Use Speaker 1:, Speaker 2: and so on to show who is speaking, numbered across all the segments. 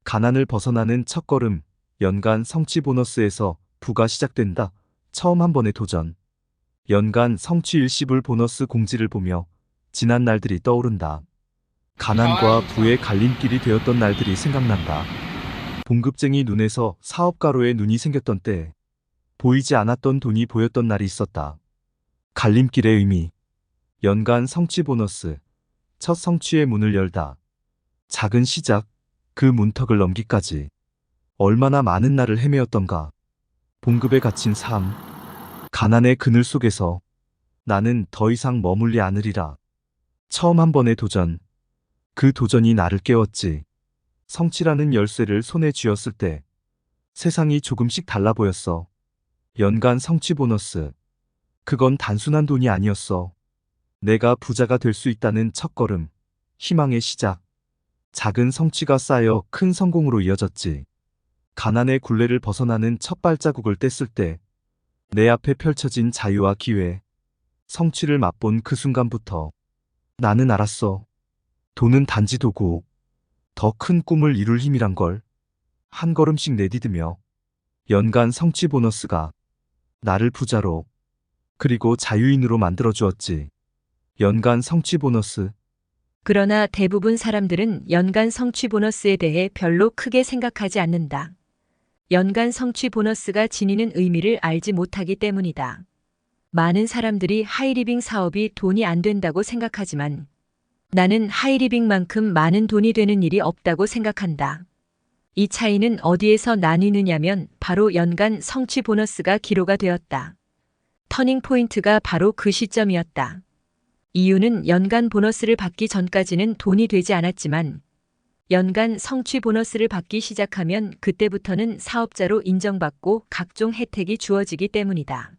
Speaker 1: 가난을 벗어나는 첫걸음, 연간 성취 보너스에서 부가 시작된다. 처음 한 번의 도전. 연간 성취 일시불 보너스 공지를 보며 지난 날들이 떠오른다. 가난과 부의 갈림길이 되었던 날들이 생각난다. 봉급쟁이 눈에서 사업가로의 눈이 생겼던 때, 보이지 않았던 돈이 보였던 날이 있었다. 갈림길의 의미. 연간 성취 보너스. 첫 성취의 문을 열다. 작은 시작, 그 문턱을 넘기까지. 얼마나 많은 날을 헤매었던가. 봉급에 갇힌 삶. 가난의 그늘 속에서 나는 더 이상 머물리 않으리라. 처음 한 번의 도전. 그 도전이 나를 깨웠지. 성취라는 열쇠를 손에 쥐었을 때 세상이 조금씩 달라 보였어. 연간 성취 보너스. 그건 단순한 돈이 아니었어. 내가 부자가 될 수 있다는 첫걸음, 희망의 시작. 작은 성취가 쌓여 큰 성공으로 이어졌지. 가난의 굴레를 벗어나는 첫 발자국을 뗐을 때 내 앞에 펼쳐진 자유와 기회, 성취를 맛본 그 순간부터 나는 알았어. 돈은 단지 도구, 더 큰 꿈을 이룰 힘이란 걸. 한 걸음씩 내디디며 연간 성취 보너스가 나를 부자로 그리고 자유인으로 만들어 주었지. 연간 성취 보너스.
Speaker 2: 그러나 대부분 사람들은 연간 성취 보너스에 대해 별로 크게 생각하지 않는다. 연간 성취 보너스가 지니는 의미를 알지 못하기 때문이다. 많은 사람들이 하이리빙 사업이 돈이 안 된다고 생각하지만 나는 하이리빙만큼 많은 돈이 되는 일이 없다고 생각한다. 이 차이는 어디에서 나뉘느냐면 바로 연간 성취 보너스가 기로가 되었다. 터닝 포인트가 바로 그 시점이었다. 이유는 연간 보너스를 받기 전까지는 돈이 되지 않았지만 연간 성취 보너스를 받기 시작하면 그때부터는 사업자로 인정받고 각종 혜택이 주어지기 때문이다.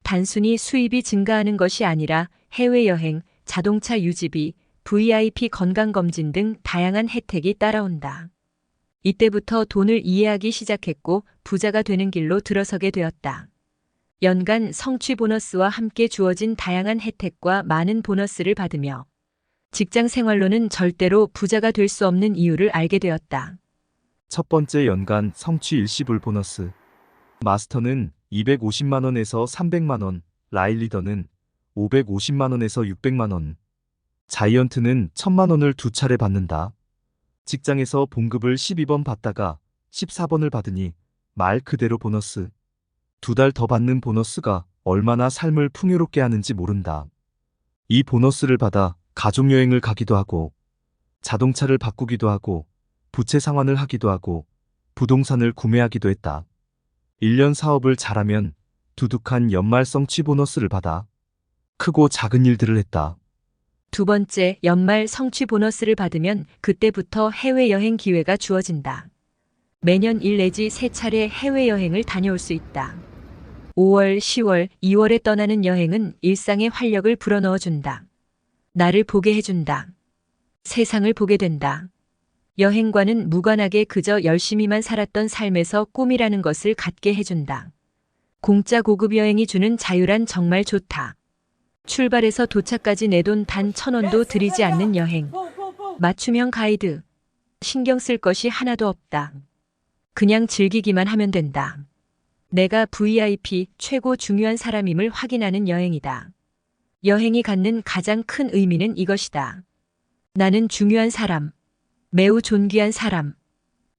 Speaker 2: 단순히 수입이 증가하는 것이 아니라 해외여행, 자동차 유지비, VIP 건강검진 등 다양한 혜택이 따라온다. 이때부터 돈을 이해하기 시작했고 부자가 되는 길로 들어서게 되었다. 연간 성취 보너스와 함께 주어진 다양한 혜택과 많은 보너스를 받으며 직장 생활로는 절대로 부자가 될 수 없는 이유를 알게 되었다.
Speaker 1: 첫 번째 연간 성취 일시불 보너스. 마스터는 250만 원에서 300만 원, 라일 리더는 550만 원에서 600만 원, 자이언트는 1000만 원을 두 차례 받는다. 직장에서 봉급을 12번 받다가 14번을 받으니 말 그대로 보너스. 두 달 더 받는 보너스가 얼마나 삶을 풍요롭게 하는지 모른다. 이 보너스를 받아 가족여행을 가기도 하고, 자동차를 바꾸기도 하고, 부채 상환을 하기도 하고, 부동산을 구매하기도 했다. 1년 사업을 잘하면 두둑한 연말 성취 보너스를 받아 크고 작은 일들을 했다.
Speaker 2: 두 번째, 연말 성취 보너스를 받으면 그때부터 해외여행 기회가 주어진다. 매년 1 내지 3차례 해외여행을 다녀올 수 있다. 5월, 10월, 2월에 떠나는 여행은 일상의 활력을 불어넣어준다. 나를 보게 해준다. 세상을 보게 된다. 여행과는 무관하게 그저 열심히만 살았던 삶에서 꿈이라는 것을 갖게 해준다. 공짜 고급 여행이 주는 자유란 정말 좋다. 출발해서 도착까지 내 돈 단 1,000원도 들이지 않는 여행. 맞춤형 가이드. 신경 쓸 것이 하나도 없다. 그냥 즐기기만 하면 된다. 내가 VIP 최고 중요한 사람임을 확인하는 여행이다. 여행이 갖는 가장 큰 의미는 이것이다. 나는 중요한 사람. 매우 존귀한 사람.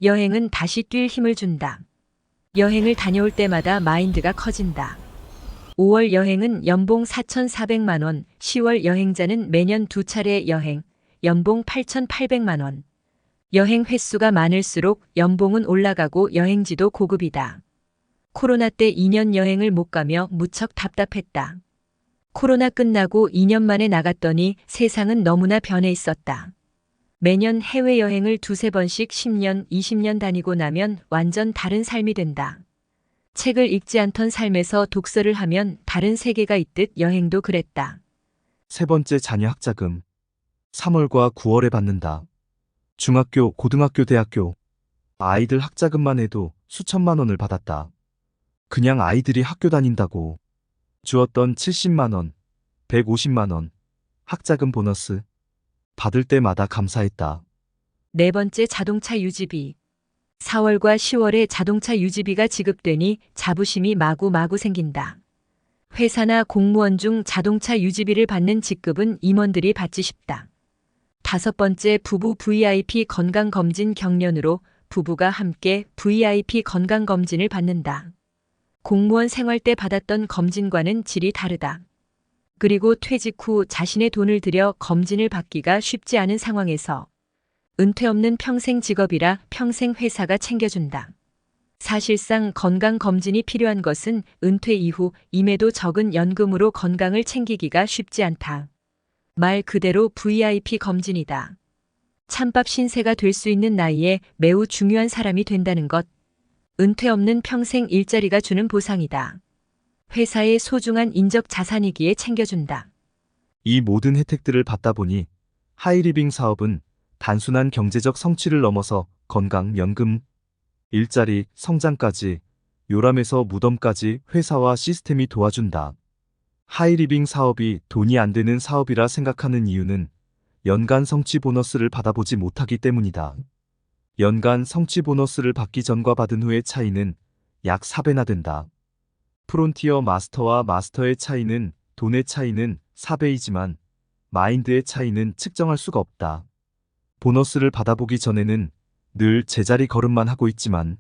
Speaker 2: 여행은 다시 뛸 힘을 준다. 여행을 다녀올 때마다 마인드가 커진다. 5월 여행은 연봉 4,400만 원, 10월 여행자는 매년 2차례 여행, 연봉 8,800만 원. 여행 횟수가 많을수록 연봉은 올라가고 여행지도 고급이다. 코로나 때 2년 여행을 못 가며 무척 답답했다. 코로나 끝나고 2년 만에 나갔더니 세상은 너무나 변해 있었다. 매년 해외여행을 2~3번씩 10년, 20년 다니고 나면 완전 다른 삶이 된다. 책을 읽지 않던 삶에서 독서를 하면 다른 세계가 있듯 여행도 그랬다.
Speaker 1: 세 번째 자녀 학자금. 3월과 9월에 받는다. 중학교, 고등학교, 대학교. 아이들 학자금만 해도 수천만 원을 받았다. 그냥 아이들이 학교 다닌다고. 주었던 70만 원, 150만 원, 학자금 보너스. 받을 때마다 감사했다.
Speaker 2: 네 번째 자동차 유지비. 4월과 10월에 자동차 유지비가 지급되니 자부심이 마구마구 생긴다. 회사나 공무원 중 자동차 유지비를 받는 직급은 임원들이 받지 싶다. 5번째, 부부 VIP 건강검진 경련으로 부부가 함께 VIP 건강검진을 받는다. 공무원 생활 때 받았던 검진과는 질이 다르다. 그리고 퇴직 후 자신의 돈을 들여 검진을 받기가 쉽지 않은 상황에서 은퇴 없는 평생 직업이라 평생 회사가 챙겨준다. 사실상 건강검진이 필요한 것은 은퇴 이후 임에도 적은 연금으로 건강을 챙기기가 쉽지 않다. 말 그대로 VIP 검진이다. 찬밥 신세가 될 수 있는 나이에 매우 중요한 사람이 된다는 것. 은퇴 없는 평생 일자리가 주는 보상이다. 회사의 소중한 인적 자산이기에 챙겨준다.
Speaker 1: 이 모든 혜택들을 받다 보니 하이리빙 사업은 단순한 경제적 성취를 넘어서 건강, 연금, 일자리, 성장까지, 요람에서 무덤까지 회사와 시스템이 도와준다. 하이리빙 사업이 돈이 안 되는 사업이라 생각하는 이유는 연간 성취 보너스를 받아보지 못하기 때문이다. 연간 성취 보너스를 받기 전과 받은 후의 차이는 약 4배나 된다. 프론티어 마스터와 마스터의 차이는, 돈의 차이는 4배이지만 마인드의 차이는 측정할 수가 없다. 보너스를 받아보기 전에는 늘 제자리 걸음만 하고 있지만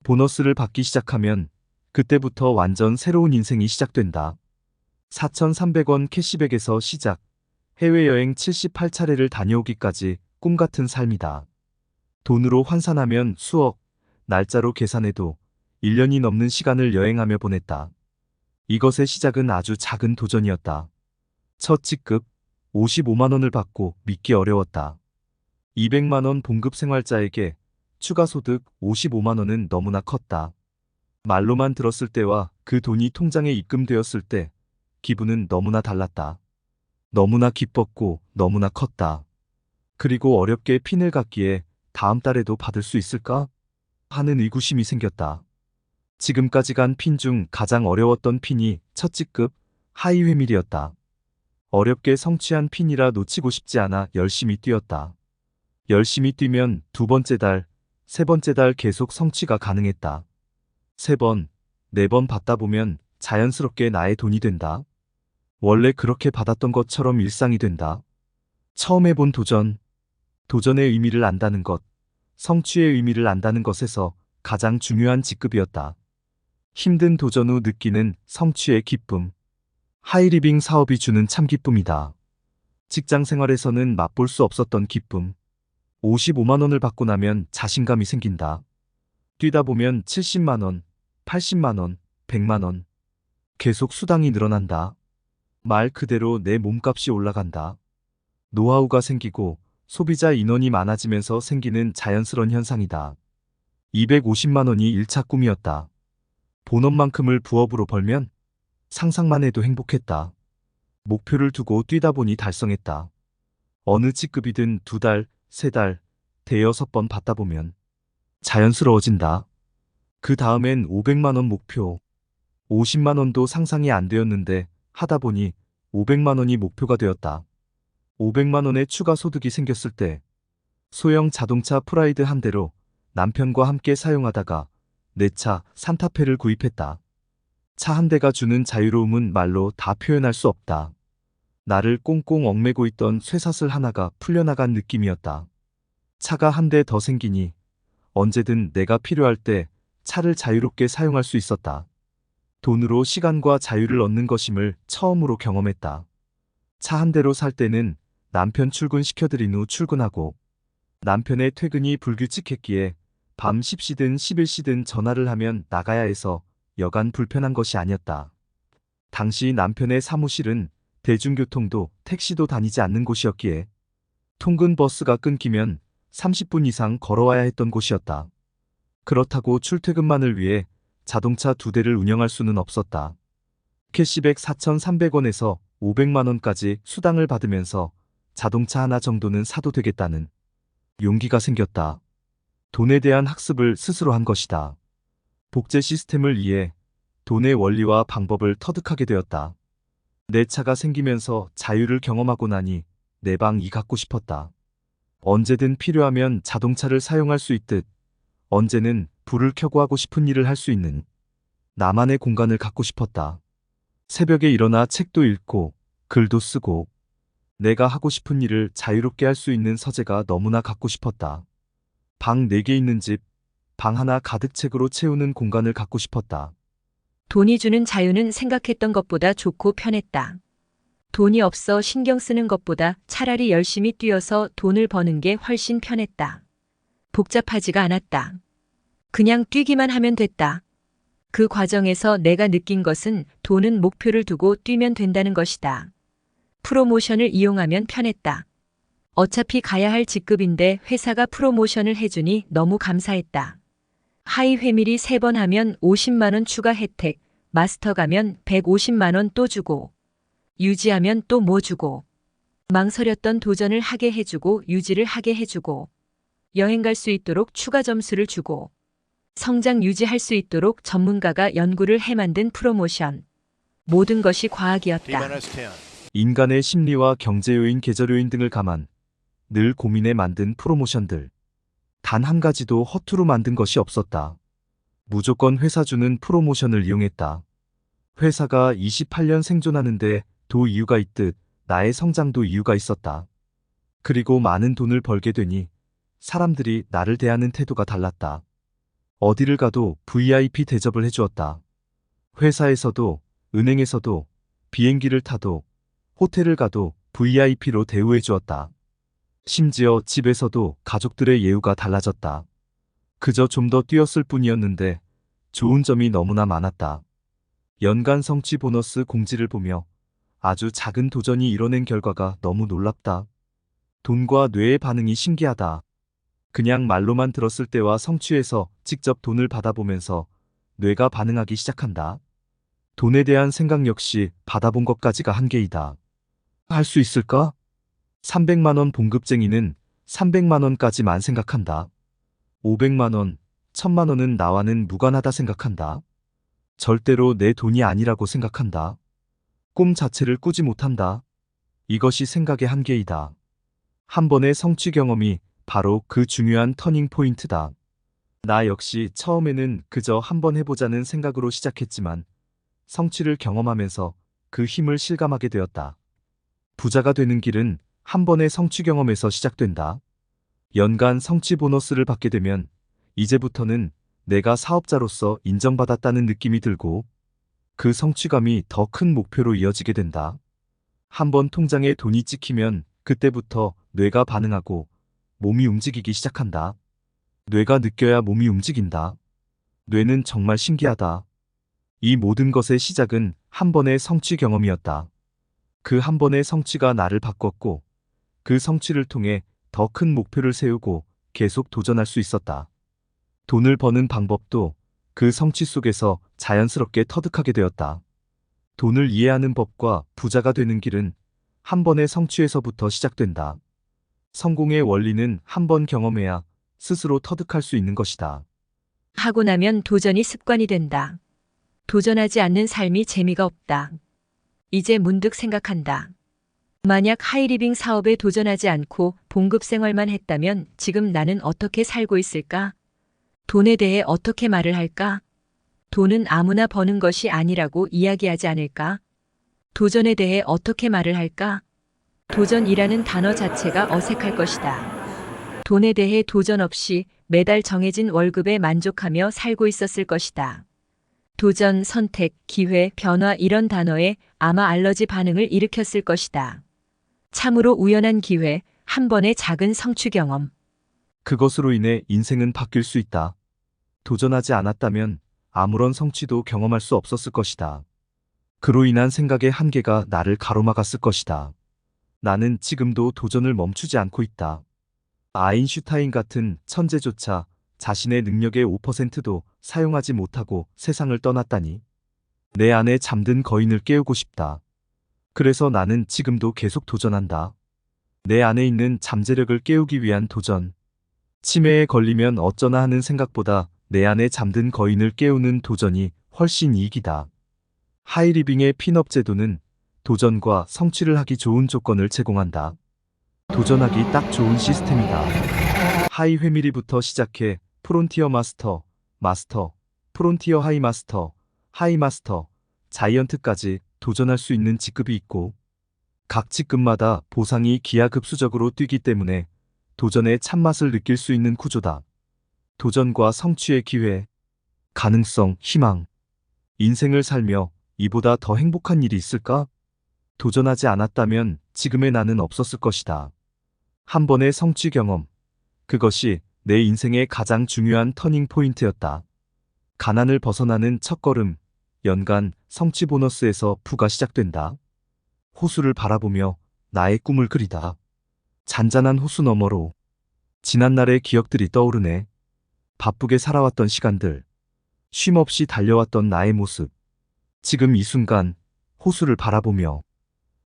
Speaker 1: 보너스를 받기 시작하면 그때부터 완전 새로운 인생이 시작된다. 4,300원 캐시백에서 시작, 해외여행 78차례를 다녀오기까지 꿈같은 삶이다. 돈으로 환산하면 수억, 날짜로 계산해도 1년이 넘는 시간을 여행하며 보냈다. 이것의 시작은 아주 작은 도전이었다. 첫 직급 55만 원을 받고 믿기 어려웠다. 200만 원 봉급 생활자에게 추가 소득 55만 원은 너무나 컸다. 말로만 들었을 때와 그 돈이 통장에 입금되었을 때 기분은 너무나 달랐다. 너무나 기뻤고 너무나 컸다. 그리고 어렵게 핀을 갖기에 다음 달에도 받을 수 있을까? 하는 의구심이 생겼다. 지금까지 간 핀 중 가장 어려웠던 핀이 첫 직급 하이 회밀이었다. 어렵게 성취한 핀이라 놓치고 싶지 않아 열심히 뛰었다. 열심히 뛰면 두 번째 달, 세 번째 달 계속 성취가 가능했다. 3번, 4번 받다 보면 자연스럽게 나의 돈이 된다. 원래 그렇게 받았던 것처럼 일상이 된다. 처음 해본 도전, 도전의 의미를 안다는 것, 성취의 의미를 안다는 것에서 가장 중요한 직급이었다. 힘든 도전 후 느끼는 성취의 기쁨. 하이리빙 사업이 주는 참 기쁨이다. 직장 생활에서는 맛볼 수 없었던 기쁨. 55만 원을 받고 나면 자신감이 생긴다. 뛰다 보면 70만 원, 80만 원, 100만 원. 계속 수당이 늘어난다. 말 그대로 내 몸값이 올라간다. 노하우가 생기고 소비자 인원이 많아지면서 생기는 자연스러운 현상이다. 250만 원이 1차 꿈이었다. 본업만큼을 부업으로 벌면 상상만 해도 행복했다. 목표를 두고 뛰다 보니 달성했다. 어느 직급이든 2달, 3달, 대여섯 번 받다 보면 자연스러워진다. 그 다음엔 500만 원 목표. 50만 원도 상상이 안 되었는데 하다 보니 500만 원이 목표가 되었다. 500만 원의 추가 소득이 생겼을 때 소형 자동차 프라이드 한 대로 남편과 함께 사용하다가 내 차 산타페를 구입했다. 차 한 대가 주는 자유로움은 말로 다 표현할 수 없다. 나를 꽁꽁 얽매고 있던 쇠사슬 하나가 풀려나간 느낌이었다. 차가 한 대 더 생기니 언제든 내가 필요할 때 차를 자유롭게 사용할 수 있었다. 돈으로 시간과 자유를 얻는 것임을 처음으로 경험했다. 차 한 대로 살 때는 남편 출근시켜드린 후 출근하고 남편의 퇴근이 불규칙했기에 밤 10시든 11시든 전화를 하면 나가야 해서 여간 불편한 것이 아니었다. 당시 남편의 사무실은 대중교통도 택시도 다니지 않는 곳이었기에 통근 버스가 끊기면 30분 이상 걸어와야 했던 곳이었다. 그렇다고 출퇴근만을 위해 자동차 2대를 운영할 수는 없었다. 캐시백 4,300원에서 500만 원까지 수당을 받으면서 자동차 하나 정도는 사도 되겠다는 용기가 생겼다. 돈에 대한 학습을 스스로 한 것이다. 복제 시스템을 이해 돈의 원리와 방법을 터득하게 되었다. 내 차가 생기면서 자유를 경험하고 나니 내 방이 갖고 싶었다. 언제든 필요하면 자동차를 사용할 수 있듯 언제는 불을 켜고 하고 싶은 일을 할 수 있는 나만의 공간을 갖고 싶었다. 새벽에 일어나 책도 읽고 글도 쓰고 내가 하고 싶은 일을 자유롭게 할 수 있는 서재가 너무나 갖고 싶었다. 방 4개 있는 집, 방 하나 가득 책으로 채우는 공간을 갖고 싶었다.
Speaker 2: 돈이 주는 자유는 생각했던 것보다 좋고 편했다. 돈이 없어 신경 쓰는 것보다 차라리 열심히 뛰어서 돈을 버는 게 훨씬 편했다. 복잡하지가 않았다. 그냥 뛰기만 하면 됐다. 그 과정에서 내가 느낀 것은 돈은 목표를 두고 뛰면 된다는 것이다. 프로모션을 이용하면 편했다. 어차피 가야 할 직급인데 회사가 프로모션을 해주니 너무 감사했다. 하이 회밀이 3번 하면 50만 원 추가 혜택, 마스터 가면 150만 원 또 주고, 유지하면 또 뭐 주고, 망설였던 도전을 하게 해주고 유지를 하게 해주고, 여행 갈 수 있도록 추가 점수를 주고, 성장 유지할 수 있도록 전문가가 연구를 해 만든 프로모션. 모든 것이 과학이었다.
Speaker 1: 인간의 심리와 경제 요인, 계절 요인 등을 감안 늘 고민해 만든 프로모션들. 단 한 가지도 허투루 만든 것이 없었다. 무조건 회사 주는 프로모션을 이용했다. 회사가 28년 생존하는데 도 이유가 있듯 나의 성장도 이유가 있었다. 그리고 많은 돈을 벌게 되니 사람들이 나를 대하는 태도가 달랐다. 어디를 가도 VIP 대접을 해주었다. 회사에서도, 은행에서도, 비행기를 타도, 호텔을 가도 VIP로 대우해 주었다. 심지어 집에서도 가족들의 예우가 달라졌다. 그저 좀 더 뛰었을 뿐이었는데 좋은 점이 너무나 많았다. 연간 성취 보너스 공지를 보며 아주 작은 도전이 이뤄낸 결과가 너무 놀랍다. 돈과 뇌의 반응이 신기하다. 그냥 말로만 들었을 때와 성취해서 직접 돈을 받아보면서 뇌가 반응하기 시작한다. 돈에 대한 생각 역시 받아본 것까지가 한계이다. 할 수 있을까? 300만 원 봉급쟁이는 300만 원까지만 생각한다. 500만 원, 1000만 원은 나와는 무관하다 생각한다. 절대로 내 돈이 아니라고 생각한다. 꿈 자체를 꾸지 못한다. 이것이 생각의 한계이다. 한 번의 성취 경험이 바로 그 중요한 터닝 포인트다. 나 역시 처음에는 그저 한번 해보자는 생각으로 시작했지만 성취를 경험하면서 그 힘을 실감하게 되었다. 부자가 되는 길은 한 번의 성취 경험에서 시작된다. 연간 성취 보너스를 받게 되면 이제부터는 내가 사업자로서 인정받았다는 느낌이 들고 그 성취감이 더 큰 목표로 이어지게 된다. 한번 통장에 돈이 찍히면 그때부터 뇌가 반응하고 몸이 움직이기 시작한다. 뇌가 느껴야 몸이 움직인다. 뇌는 정말 신기하다. 이 모든 것의 시작은 한 번의 성취 경험이었다. 그 한 번의 성취가 나를 바꿨고 그 성취를 통해 더 큰 목표를 세우고 계속 도전할 수 있었다. 돈을 버는 방법도 그 성취 속에서 자연스럽게 터득하게 되었다. 돈을 이해하는 법과 부자가 되는 길은 한 번의 성취에서부터 시작된다. 성공의 원리는 한 번 경험해야 스스로 터득할 수 있는 것이다.
Speaker 2: 하고 나면 도전이 습관이 된다. 도전하지 않는 삶이 재미가 없다. 이제 문득 생각한다. 만약 하이리빙 사업에 도전하지 않고 봉급 생활만 했다면 지금 나는 어떻게 살고 있을까? 돈에 대해 어떻게 말을 할까? 돈은 아무나 버는 것이 아니라고 이야기하지 않을까? 도전에 대해 어떻게 말을 할까? 도전이라는 단어 자체가 어색할 것이다. 돈에 대해 도전 없이 매달 정해진 월급에 만족하며 살고 있었을 것이다. 도전, 선택, 기회, 변화 이런 단어에 아마 알러지 반응을 일으켰을 것이다. 참으로 우연한 기회, 한 번의 작은 성취 경험.
Speaker 1: 그것으로 인해 인생은 바뀔 수 있다. 도전하지 않았다면 아무런 성취도 경험할 수 없었을 것이다. 그로 인한 생각의 한계가 나를 가로막았을 것이다. 나는 지금도 도전을 멈추지 않고 있다. 아인슈타인 같은 천재조차 자신의 능력의 5%도 사용하지 못하고 세상을 떠났다니. 내 안에 잠든 거인을 깨우고 싶다. 그래서 나는 지금도 계속 도전한다. 내 안에 있는 잠재력을 깨우기 위한 도전. 치매에 걸리면 어쩌나 하는 생각보다 내 안에 잠든 거인을 깨우는 도전이 훨씬 이익이다. 하이리빙의 핀업 제도는 도전과 성취를 하기 좋은 조건을 제공한다. 도전하기 딱 좋은 시스템이다. 하이 회밀이부터 시작해 프론티어 마스터, 마스터, 프론티어 하이마스터, 하이마스터, 자이언트까지 도전할 수 있는 직급이 있고, 각 직급마다 보상이 기하급수적으로 뛰기 때문에 도전의 참맛을 느낄 수 있는 구조다. 도전과 성취의 기회, 가능성, 희망. 인생을 살며 이보다 더 행복한 일이 있을까? 도전하지 않았다면 지금의 나는 없었을 것이다. 한 번의 성취 경험. 그것이 내 인생의 가장 중요한 터닝 포인트였다. 가난을 벗어나는 첫걸음. 연간 성취 보너스에서 부가 시작된다. 호수를 바라보며 나의 꿈을 그리다. 잔잔한 호수 너머로 지난날의 기억들이 떠오르네. 바쁘게 살아왔던 시간들, 쉼없이 달려왔던 나의 모습. 지금 이 순간 호수를 바라보며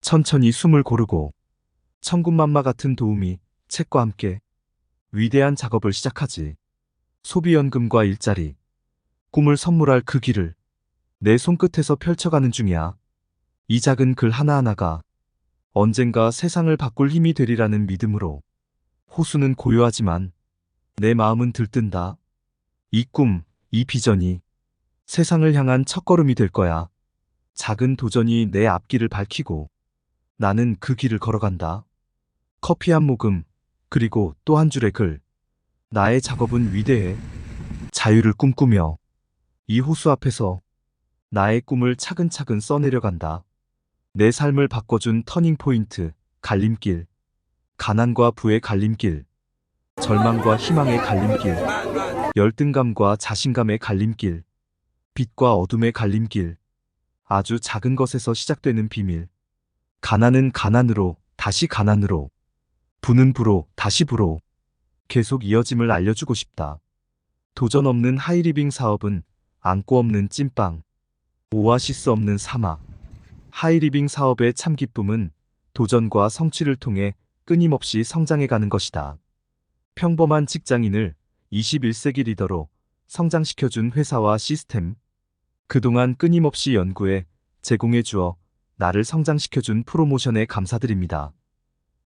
Speaker 1: 천천히 숨을 고르고 천군만마 같은 도움이 책과 함께 위대한 작업을 시작하지. 소비연금과 일자리, 꿈을 선물할 그 길을 내 손끝에서 펼쳐가는 중이야. 이 작은 글 하나하나가 언젠가 세상을 바꿀 힘이 되리라는 믿음으로. 호수는 고요하지만 내 마음은 들뜬다. 이 꿈, 이 비전이 세상을 향한 첫걸음이 될 거야. 작은 도전이 내 앞길을 밝히고 나는 그 길을 걸어간다. 커피 한 모금, 그리고 또 한 줄의 글. 나의 작업은 위대해. 자유를 꿈꾸며 이 호수 앞에서 나의 꿈을 차근차근 써내려간다. 내 삶을 바꿔준 터닝 포인트, 갈림길. 가난과 부의 갈림길. 절망과 희망의 갈림길. 열등감과 자신감의 갈림길. 빛과 어둠의 갈림길. 아주 작은 것에서 시작되는 비밀. 가난은 가난으로, 다시 가난으로. 부는 부로, 다시 부로. 계속 이어짐을 알려주고 싶다. 도전 없는 하이리빙 사업은 안고 없는 찐빵. 오아시스 없는 사막. 하이리빙 사업의 참 기쁨은 도전과 성취를 통해 끊임없이 성장해가는 것이다. 평범한 직장인을 21세기 리더로 성장시켜준 회사와 시스템. 그동안 끊임없이 연구해 제공해 주어 나를 성장시켜준 프로모션에 감사드립니다.